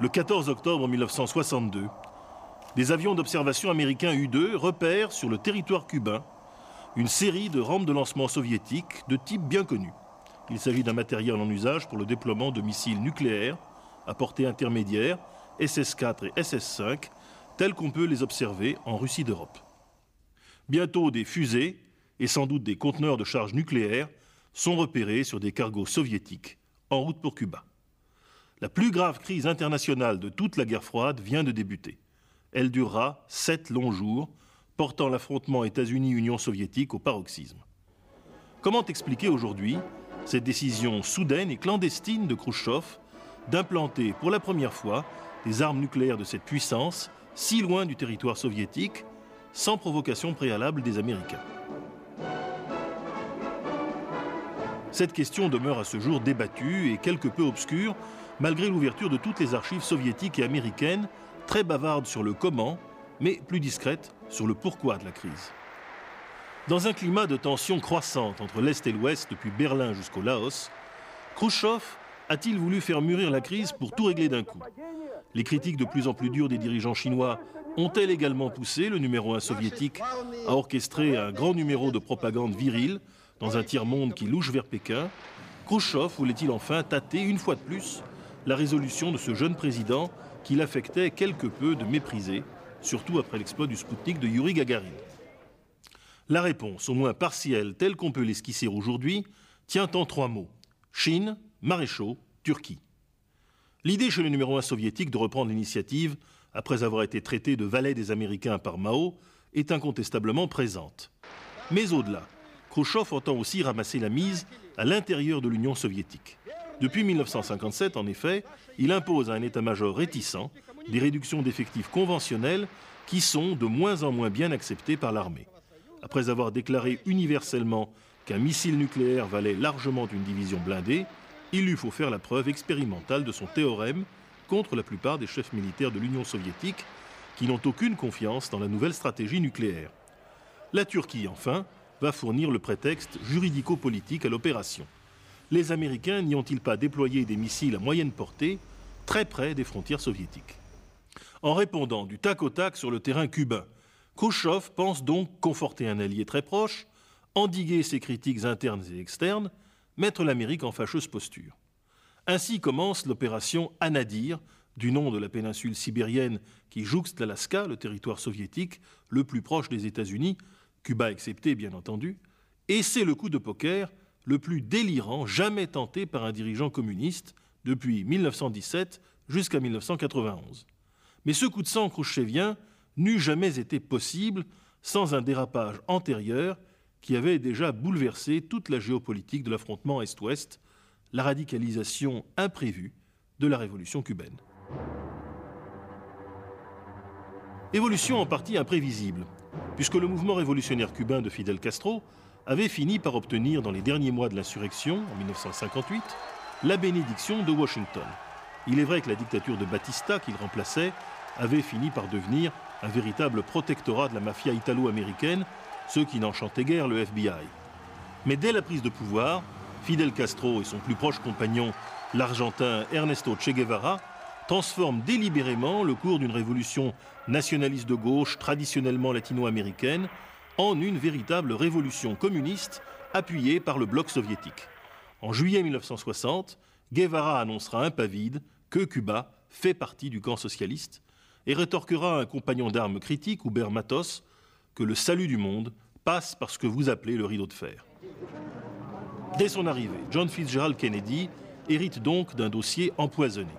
Le 14 octobre 1962, des avions d'observation américains U-2 repèrent sur le territoire cubain une série de rampes de lancement soviétiques de type bien connu. Il s'agit d'un matériel en usage pour le déploiement de missiles nucléaires à portée intermédiaire, SS-4 et SS-5, tels qu'on peut les observer en Russie d'Europe. Bientôt, des fusées et sans doute des conteneurs de charge nucléaire sont repérés sur des cargos soviétiques en route pour Cuba. La plus grave crise internationale de toute la guerre froide vient de débuter. Elle durera 7 longs jours, portant l'affrontement États-Unis-Union soviétique au paroxysme. Comment expliquer aujourd'hui cette décision soudaine et clandestine de Khrouchtchev d'implanter pour la première fois des armes nucléaires de cette puissance si loin du territoire soviétique, sans provocation préalable des Américains? Cette question demeure à ce jour débattue et quelque peu obscure, malgré l'ouverture de toutes les archives soviétiques et américaines, très bavardes sur le comment, mais plus discrètes sur le pourquoi de la crise. Dans un climat de tension croissante entre l'Est et l'Ouest depuis Berlin jusqu'au Laos, Khrouchtchev a-t-il voulu faire mûrir la crise pour tout régler d'un coup? Les critiques de plus en plus dures des dirigeants chinois ont-elles également poussé le numéro 1 soviétique à orchestrer un grand numéro de propagande virile dans un tiers-monde qui louche vers Pékin? Khrouchtchev voulait-il enfin tâter une fois de plus la résolution de ce jeune président qu'il affectait quelque peu de mépriser, surtout après l'exploit du Spoutnik de Youri Gagarin? La réponse, au moins partielle, telle qu'on peut l'esquisser aujourd'hui, tient en 3 mots. Chine, maréchaux, Turquie. L'idée chez le numéro 1 soviétique de reprendre l'initiative, après avoir été traité de valet des Américains par Mao, est incontestablement présente. Mais au-delà, Khrouchtchev entend aussi ramasser la mise à l'intérieur de l'Union soviétique. Depuis 1957, en effet, il impose à un état-major réticent des réductions d'effectifs conventionnelles qui sont de moins en moins bien acceptées par l'armée. Après avoir déclaré universellement qu'un missile nucléaire valait largement une division blindée, il lui faut faire la preuve expérimentale de son théorème contre la plupart des chefs militaires de l'Union soviétique qui n'ont aucune confiance dans la nouvelle stratégie nucléaire. La Turquie, enfin, va fournir le prétexte juridico-politique à l'opération. Les Américains n'y ont-ils pas déployé des missiles à moyenne portée très près des frontières soviétiques? En répondant du tac au tac sur le terrain cubain, Khrouchtchev pense donc conforter un allié très proche, endiguer ses critiques internes et externes, mettre l'Amérique en fâcheuse posture. Ainsi commence l'opération Anadyr, du nom de la péninsule sibérienne qui jouxte l'Alaska, le territoire soviétique le plus proche des États-Unis, Cuba excepté bien entendu, et c'est le coup de poker le plus délirant jamais tenté par un dirigeant communiste depuis 1917 jusqu'à 1991. Mais ce coup de sang khrouchtchevien n'eût jamais été possible sans un dérapage antérieur qui avait déjà bouleversé toute la géopolitique de l'affrontement Est-Ouest, la radicalisation imprévue de la révolution cubaine. Évolution en partie imprévisible, puisque le mouvement révolutionnaire cubain de Fidel Castro avait fini par obtenir dans les derniers mois de l'insurrection, en 1958, la bénédiction de Washington. Il est vrai que la dictature de Batista, qu'il remplaçait, avait fini par devenir un véritable protectorat de la mafia italo-américaine, ce qui n'enchantait guère le FBI. Mais dès la prise de pouvoir, Fidel Castro et son plus proche compagnon, l'Argentin Ernesto Che Guevara, transforment délibérément le cours d'une révolution nationaliste de gauche traditionnellement latino-américaine en une véritable révolution communiste appuyée par le bloc soviétique. En juillet 1960, Guevara annoncera impavide que Cuba fait partie du camp socialiste et rétorquera à un compagnon d'armes critique, Hubert Matos, que le salut du monde passe par ce que vous appelez le rideau de fer. Dès son arrivée, John Fitzgerald Kennedy hérite donc d'un dossier empoisonné.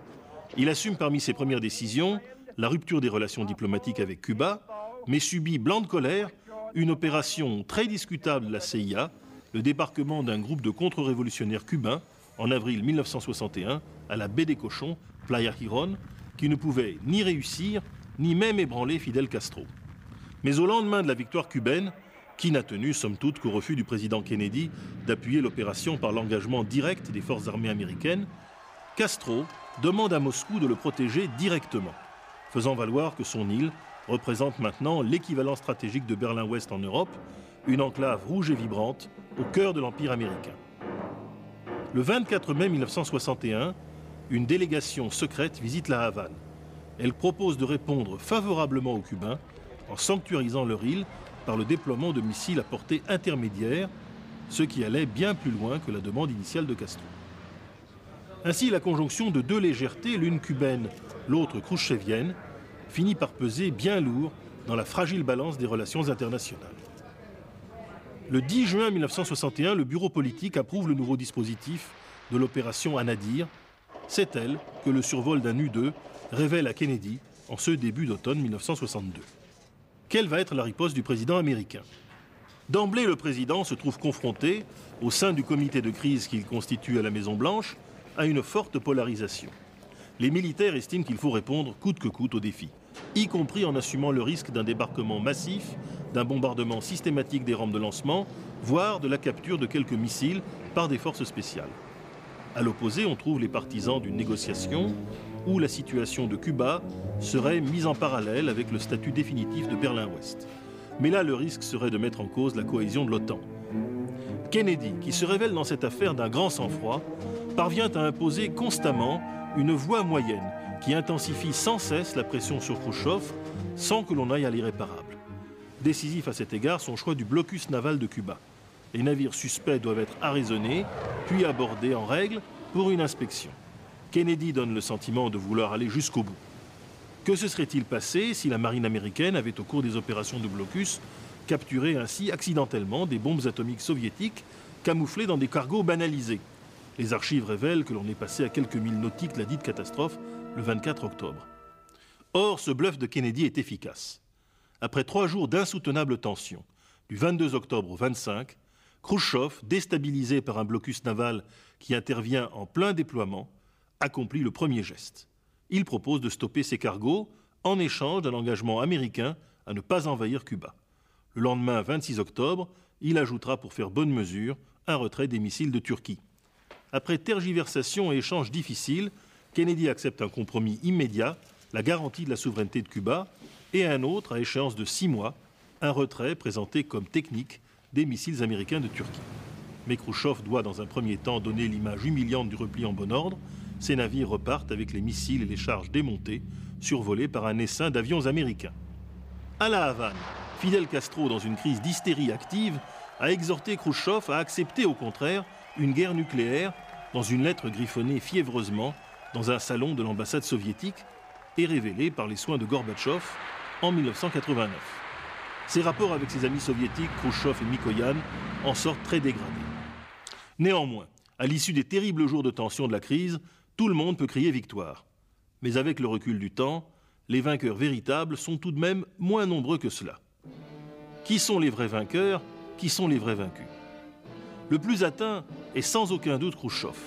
Il assume parmi ses premières décisions la rupture des relations diplomatiques avec Cuba, mais subit blanc de colère une opération très discutable de la CIA, le débarquement d'un groupe de contre-révolutionnaires cubains en avril 1961 à la baie des Cochons, Playa Girón, qui ne pouvait ni réussir, ni même ébranler Fidel Castro. Mais au lendemain de la victoire cubaine, qui n'a tenu somme toute qu'au refus du président Kennedy d'appuyer l'opération par l'engagement direct des forces armées américaines, Castro demande à Moscou de le protéger directement, faisant valoir que son île représente maintenant l'équivalent stratégique de Berlin-Ouest en Europe, une enclave rouge et vibrante au cœur de l'Empire américain. Le 24 mai 1961, une délégation secrète visite la Havane. Elle propose de répondre favorablement aux Cubains en sanctuarisant leur île par le déploiement de missiles à portée intermédiaire, ce qui allait bien plus loin que la demande initiale de Castro. Ainsi, la conjonction de deux légèretés, l'une cubaine, l'autre khrouchtchevienne, finit par peser bien lourd dans la fragile balance des relations internationales. Le 10 juin 1961, le bureau politique approuve le nouveau dispositif de l'opération Anadir. C'est elle que le survol d'un U-2 révèle à Kennedy en ce début d'automne 1962. Quelle va être la riposte du président américain ? D'emblée, le président se trouve confronté, au sein du comité de crise qu'il constitue à la Maison-Blanche, à une forte polarisation. Les militaires estiment qu'il faut répondre coûte que coûte au défi, y compris en assumant le risque d'un débarquement massif, d'un bombardement systématique des rampes de lancement, voire de la capture de quelques missiles par des forces spéciales. À l'opposé, on trouve les partisans d'une négociation où la situation de Cuba serait mise en parallèle avec le statut définitif de Berlin-Ouest. Mais là, le risque serait de mettre en cause la cohésion de l'OTAN. Kennedy, qui se révèle dans cette affaire d'un grand sang-froid, parvient à imposer constamment une voie moyenne qui intensifie sans cesse la pression sur Khrouchtchev sans que l'on aille à l'irréparable. Décisif à cet égard son choix du blocus naval de Cuba. Les navires suspects doivent être arraisonnés, puis abordés en règle pour une inspection. Kennedy donne le sentiment de vouloir aller jusqu'au bout. Que se serait-il passé si la marine américaine avait, au cours des opérations de blocus, capturé ainsi accidentellement des bombes atomiques soviétiques camouflées dans des cargos banalisés ? Les archives révèlent que l'on est passé à quelques milles nautiques de la dite catastrophe le 24 octobre. Or, ce bluff de Kennedy est efficace. Après 3 jours d'insoutenables tensions, du 22 octobre au 25, Khrouchtchev, déstabilisé par un blocus naval qui intervient en plein déploiement, accomplit le premier geste. Il propose de stopper ses cargos en échange d'un engagement américain à ne pas envahir Cuba. Le lendemain, 26 octobre, il ajoutera pour faire bonne mesure un retrait des missiles de Turquie. Après tergiversation et échanges difficiles, Kennedy accepte un compromis immédiat, la garantie de la souveraineté de Cuba, et un autre, à échéance de 6 mois, un retrait présenté comme technique des missiles américains de Turquie. Mais Khrouchtchev doit dans un premier temps donner l'image humiliante du repli en bon ordre. Ces navires repartent avec les missiles et les charges démontées, survolés par un essaim d'avions américains. À la Havane, Fidel Castro, dans une crise d'hystérie active, a exhorté Khrouchtchev à accepter au contraire une guerre nucléaire dans une lettre griffonnée fiévreusement dans un salon de l'ambassade soviétique et révélée par les soins de Gorbatchev en 1989. Ses rapports avec ses amis soviétiques, Khrouchtchev et Mikoyan, en sortent très dégradés. Néanmoins, à l'issue des terribles jours de tension de la crise, tout le monde peut crier victoire. Mais avec le recul du temps, les vainqueurs véritables sont tout de même moins nombreux que cela. Qui sont les vrais vainqueurs ? Qui sont les vrais vaincus ? Le plus atteint est sans aucun doute Khrouchtchev.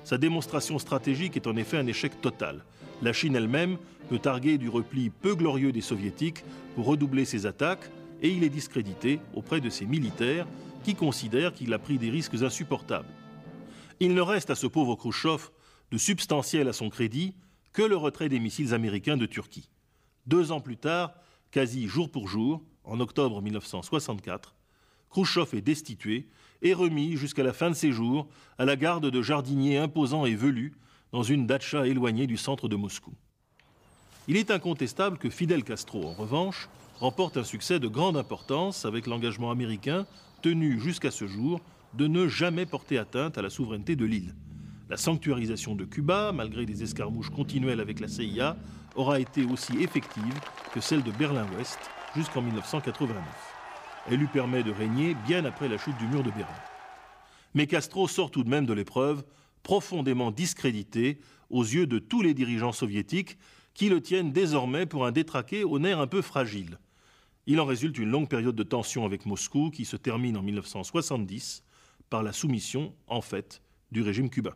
Sa démonstration stratégique est en effet un échec total. La Chine elle-même peut targuer du repli peu glorieux des Soviétiques pour redoubler ses attaques et il est discrédité auprès de ses militaires qui considèrent qu'il a pris des risques insupportables. Il ne reste à ce pauvre Khrouchtchev de substantiel à son crédit que le retrait des missiles américains de Turquie. 2 ans plus tard, quasi jour pour jour, en octobre 1964, Khrouchtchev est destitué et remis jusqu'à la fin de ses jours à la garde de jardiniers imposants et velus dans une datcha éloignée du centre de Moscou. Il est incontestable que Fidel Castro, en revanche, remporte un succès de grande importance avec l'engagement américain tenu jusqu'à ce jour de ne jamais porter atteinte à la souveraineté de l'île. La sanctuarisation de Cuba, malgré des escarmouches continuelles avec la CIA, aura été aussi effective que celle de Berlin-Ouest jusqu'en 1989. Elle lui permet de régner bien après la chute du mur de Berlin. Mais Castro sort tout de même de l'épreuve, profondément discrédité aux yeux de tous les dirigeants soviétiques qui le tiennent désormais pour un détraqué au nerf un peu fragile. Il en résulte une longue période de tension avec Moscou qui se termine en 1970 par la soumission, en fait, du régime cubain.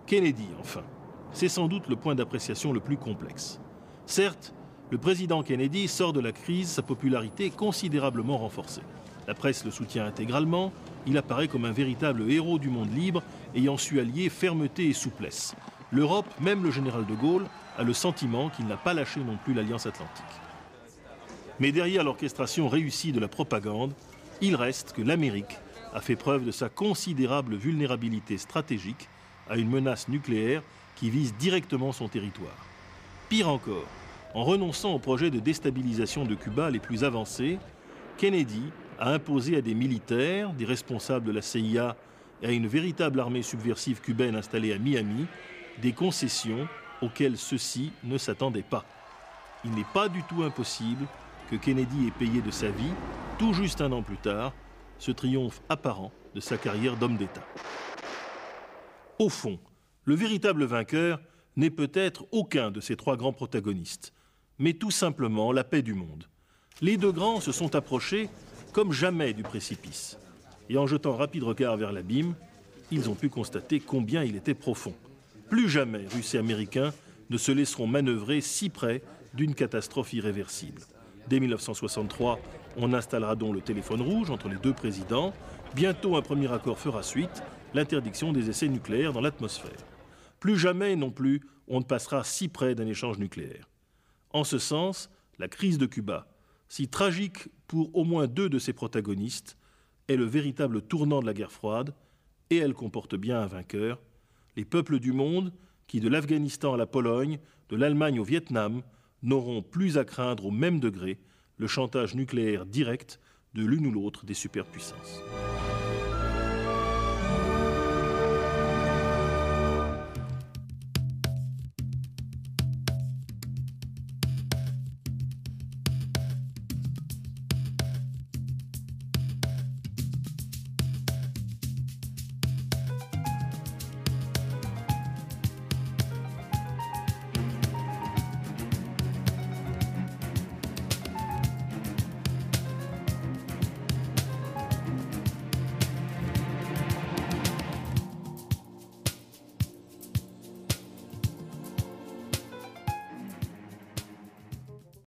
Kennedy, enfin, c'est sans doute le point d'appréciation le plus complexe. Certes, le président Kennedy sort de la crise, sa popularité considérablement renforcée. La presse le soutient intégralement, il apparaît comme un véritable héros du monde libre, ayant su allier fermeté et souplesse. L'Europe, même le général de Gaulle, a le sentiment qu'il n'a pas lâché non plus l'Alliance Atlantique. Mais derrière l'orchestration réussie de la propagande, il reste que l'Amérique a fait preuve de sa considérable vulnérabilité stratégique à une menace nucléaire qui vise directement son territoire. Pire encore, en renonçant aux projets de déstabilisation de Cuba les plus avancés, Kennedy a imposé à des militaires, des responsables de la CIA et à une véritable armée subversive cubaine installée à Miami, des concessions auxquelles ceux-ci ne s'attendaient pas. Il n'est pas du tout impossible que Kennedy ait payé de sa vie, tout juste un an plus tard, ce triomphe apparent de sa carrière d'homme d'État. Au fond, le véritable vainqueur n'est peut-être aucun de ces trois grands protagonistes, mais tout simplement la paix du monde. Les deux grands se sont approchés comme jamais du précipice. Et en jetant un rapide regard vers l'abîme, ils ont pu constater combien il était profond. Plus jamais Russes et Américains ne se laisseront manœuvrer si près d'une catastrophe irréversible. Dès 1963, on installera donc le téléphone rouge entre les deux présidents. Bientôt, un premier accord fera suite, l'interdiction des essais nucléaires dans l'atmosphère. Plus jamais non plus, on ne passera si près d'un échange nucléaire. En ce sens, la crise de Cuba, si tragique pour au moins deux de ses protagonistes, est le véritable tournant de la guerre froide, et elle comporte bien un vainqueur. Les peuples du monde, qui de l'Afghanistan à la Pologne, de l'Allemagne au Vietnam, n'auront plus à craindre au même degré le chantage nucléaire direct de l'une ou l'autre des superpuissances.